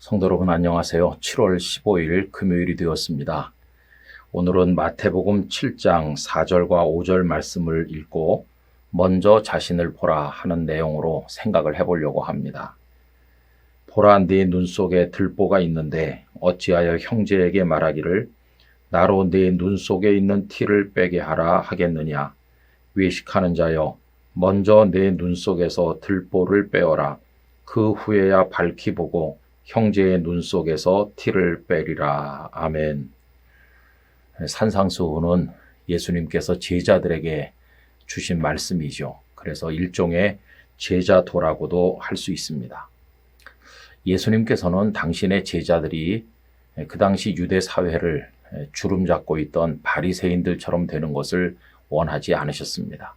성도 여러분 안녕하세요. 7월 15일 금요일이 되었습니다. 오늘은 마태복음 7장 4절과 5절 말씀을 읽고 먼저 자신을 보라 하는 내용으로 생각을 해보려고 합니다. 보라, 네 눈 속에 들보가 있는데 어찌하여 형제에게 말하기를 나로 네 눈 속에 있는 티를 빼게 하라 하겠느냐. 외식하는 자여, 먼저 내 눈 속에서 들보를 빼어라. 그 후에야 밝히 보고 형제의 눈 속에서 티를 빼리라. 아멘. 산상수훈은 예수님께서 제자들에게 주신 말씀이죠. 그래서 일종의 제자도라고도 할 수 있습니다. 예수님께서는 당신의 제자들이 그 당시 유대 사회를 주름잡고 있던 바리새인들처럼 되는 것을 원하지 않으셨습니다.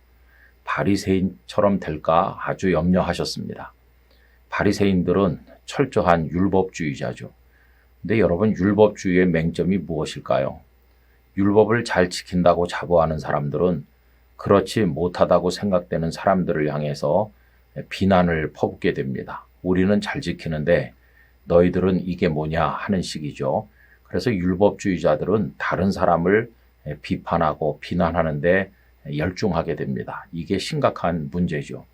바리새인처럼 될까 아주 염려하셨습니다. 바리새인들은 철저한 율법주의자죠. 근데 여러분, 율법주의의 맹점이 무엇일까요? 율법을 잘 지킨다고 자부하는 사람들은 그렇지 못하다고 생각되는 사람들을 향해서 비난을 퍼붓게 됩니다. 우리는 잘 지키는데 너희들은 이게 뭐냐 하는 식이죠. 그래서 율법주의자들은 다른 사람을 비판하고 비난하는데 열중하게 됩니다. 이게 심각한 문제죠.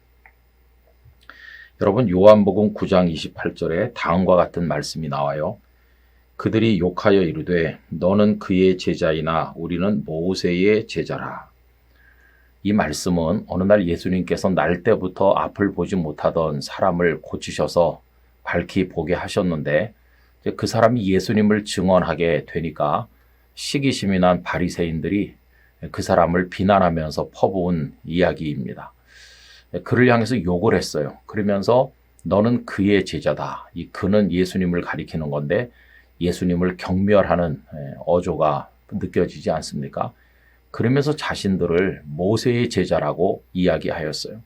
여러분, 요한복음 9장 28절에 다음과 같은 말씀이 나와요. 그들이 욕하여 이르되 너는 그의 제자이나 우리는 모세의 제자라. 이 말씀은 어느 날 예수님께서 날 때부터 앞을 보지 못하던 사람을 고치셔서 밝히 보게 하셨는데 그 사람이 예수님을 증언하게 되니까 시기심이 난 바리새인들이 그 사람을 비난하면서 퍼부은 이야기입니다. 그를 향해서 욕을 했어요. 그러면서 너는 그의 제자다. 이 그는 예수님을 가리키는 건데 예수님을 경멸하는 어조가 느껴지지 않습니까? 그러면서 자신들을 모세의 제자라고 이야기하였어요.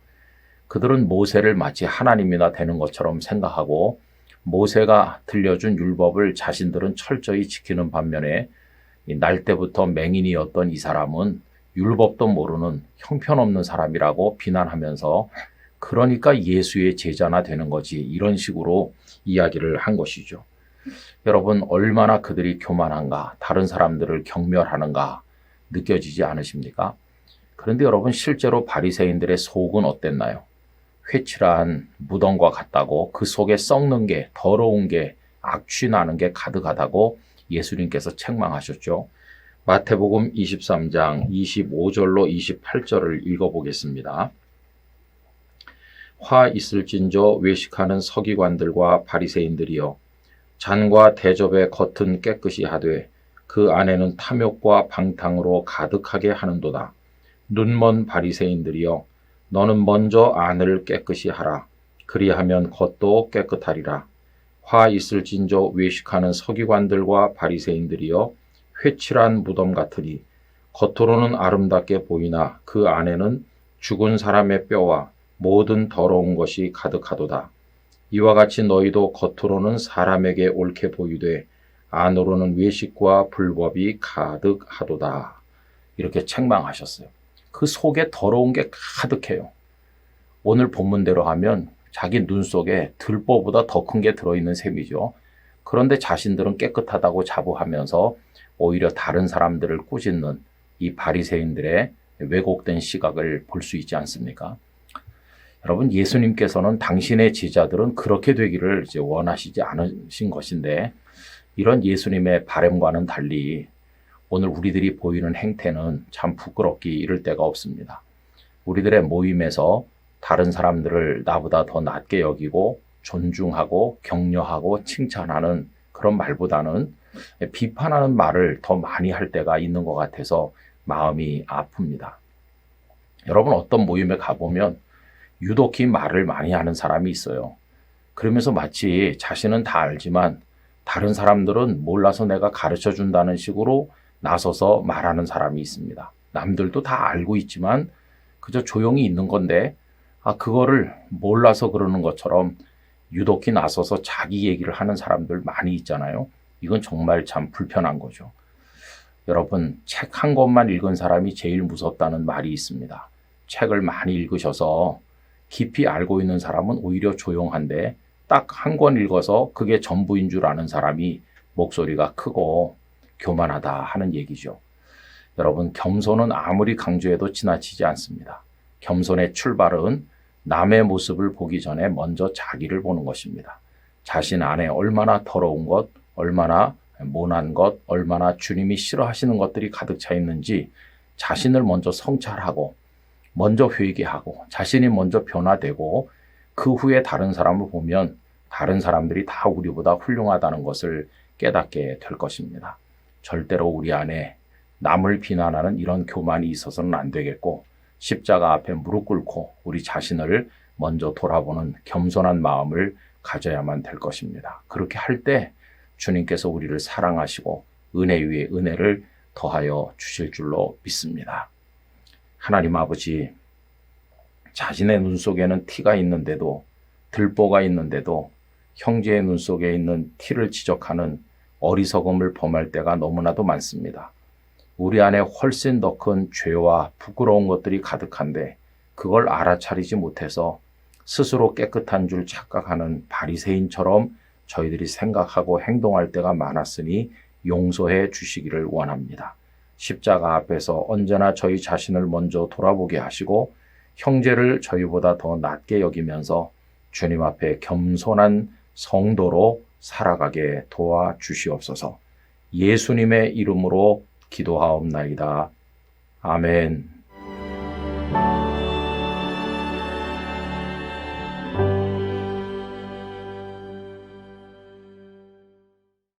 그들은 모세를 마치 하나님이나 되는 것처럼 생각하고 모세가 들려준 율법을 자신들은 철저히 지키는 반면에 날 때부터 맹인이었던 이 사람은 율법도 모르는 형편없는 사람이라고 비난하면서 그러니까 예수의 제자나 되는 거지, 이런 식으로 이야기를 한 것이죠. 여러분, 얼마나 그들이 교만한가, 다른 사람들을 경멸하는가 느껴지지 않으십니까? 그런데 여러분, 실제로 바리새인들의 속은 어땠나요? 회칠한 무덤과 같다고, 그 속에 썩는 게, 더러운 게, 악취 나는 게 가득하다고 예수님께서 책망하셨죠. 마태복음 23장 25절로 28절을 읽어보겠습니다. 화 있을진저 외식하는 서기관들과 바리새인들이여, 잔과 대접의 겉은 깨끗이 하되 그 안에는 탐욕과 방탕으로 가득하게 하는도다. 눈먼 바리새인들이여, 너는 먼저 안을 깨끗이 하라. 그리하면 겉도 깨끗하리라. 화 있을진저 외식하는 서기관들과 바리새인들이여, 회칠한 무덤 같으니 겉으로는 아름답게 보이나 그 안에는 죽은 사람의 뼈와 모든 더러운 것이 가득하도다. 이와 같이 너희도 겉으로는 사람에게 옳게 보이되 안으로는 외식과 불법이 가득하도다. 이렇게 책망하셨어요. 그 속에 더러운 게 가득해요. 오늘 본문대로 하면 자기 눈 속에 들보보다 더 큰 게 들어있는 셈이죠. 그런데 자신들은 깨끗하다고 자부하면서 오히려 다른 사람들을 꾸짖는 이 바리새인들의 왜곡된 시각을 볼 수 있지 않습니까? 여러분, 예수님께서는 당신의 제자들은 그렇게 되기를 원하시지 않으신 것인데 이런 예수님의 바람과는 달리 오늘 우리들이 보이는 행태는 참 부끄럽기 이를 데가 없습니다. 우리들의 모임에서 다른 사람들을 나보다 더 낮게 여기고 존중하고 격려하고 칭찬하는 그런 말보다는 비판하는 말을 더 많이 할 때가 있는 것 같아서 마음이 아픕니다. 여러분, 어떤 모임에 가보면 유독히 말을 많이 하는 사람이 있어요. 그러면서 마치 자신은 다 알지만 다른 사람들은 몰라서 내가 가르쳐 준다는 식으로 나서서 말하는 사람이 있습니다. 남들도 다 알고 있지만 그저 조용히 있는 건데 그거를 몰라서 그러는 것처럼 유독히 나서서 자기 얘기를 하는 사람들 많이 있잖아요. 이건 정말 참 불편한 거죠. 여러분, 책 한 권만 읽은 사람이 제일 무섭다는 말이 있습니다. 책을 많이 읽으셔서 깊이 알고 있는 사람은 오히려 조용한데 딱 한 권 읽어서 그게 전부인 줄 아는 사람이 목소리가 크고 교만하다 하는 얘기죠. 여러분, 겸손은 아무리 강조해도 지나치지 않습니다. 겸손의 출발은 남의 모습을 보기 전에 먼저 자기를 보는 것입니다. 자신 안에 얼마나 더러운 것, 얼마나 모난 것, 얼마나 주님이 싫어하시는 것들이 가득 차 있는지 자신을 먼저 성찰하고 먼저 회개하고 자신이 먼저 변화되고 그 후에 다른 사람을 보면 다른 사람들이 다 우리보다 훌륭하다는 것을 깨닫게 될 것입니다. 절대로 우리 안에 남을 비난하는 이런 교만이 있어서는 안 되겠고 십자가 앞에 무릎 꿇고 우리 자신을 먼저 돌아보는 겸손한 마음을 가져야만 될 것입니다. 그렇게 할 때 주님께서 우리를 사랑하시고 은혜 위에 은혜를 더하여 주실 줄로 믿습니다. 하나님 아버지, 자신의 눈 속에는 티가 있는데도, 들보가 있는데도 형제의 눈 속에 있는 티를 지적하는 어리석음을 범할 때가 너무나도 많습니다. 우리 안에 훨씬 더 큰 죄와 부끄러운 것들이 가득한데 그걸 알아차리지 못해서 스스로 깨끗한 줄 착각하는 바리새인처럼 저희들이 생각하고 행동할 때가 많았으니 용서해 주시기를 원합니다. 십자가 앞에서 언제나 저희 자신을 먼저 돌아보게 하시고 형제를 저희보다 더 낮게 여기면서 주님 앞에 겸손한 성도로 살아가게 도와주시옵소서. 예수님의 이름으로 기도하옵나이다. 아멘.